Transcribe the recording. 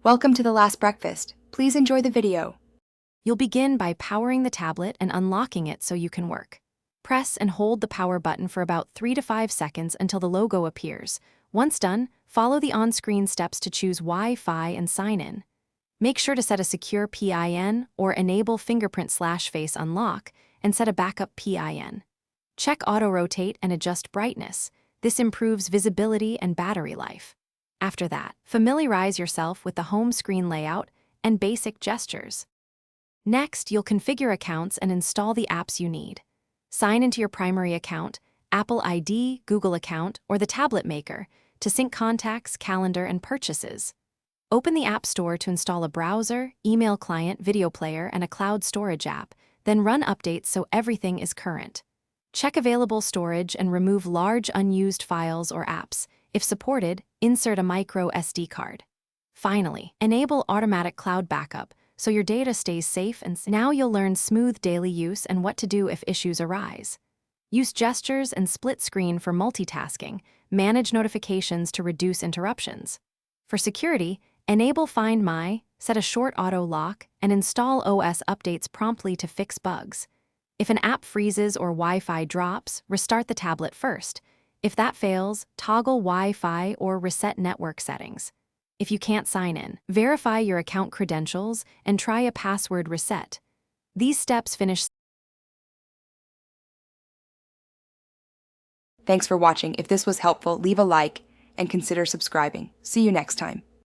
Welcome to the last breakfast. Please enjoy the video. You'll begin by powering the tablet and unlocking it so you can work. Press and hold the power button for about 3 to 5 seconds until the logo appears. Once done, follow the on-screen steps to choose Wi-Fi and sign in. Make sure to set a secure PIN or enable fingerprint/face unlock and set a backup PIN. Check auto-rotate and adjust brightness. This improves visibility and battery life. After that, familiarize yourself with the home screen layout and basic gestures. Next, you'll configure accounts and install the apps you need. Sign into your primary account, Apple ID, Google account, or the tablet maker to sync contacts, calendar, and purchases. Open the App Store to install a browser, email client, video player, and a cloud storage app, then run updates so everything is current. Check available storage and remove large unused files or apps. If supported, insert a micro SD card. Finally, enable automatic cloud backup so your data stays safe and now you'll learn smooth daily use and what to do if issues arise. Use gestures and split screen for multitasking. Manage notifications to reduce interruptions. For security, enable Find My, set a short auto lock, and install OS updates promptly to fix bugs. If an app freezes or Wi-Fi drops, restart the tablet first. If that fails, toggle Wi-Fi or reset network settings. If you can't sign in, verify your account credentials and try a password reset. These steps finish. Thanks for watching. If this was helpful, leave a like and consider subscribing. See you next time.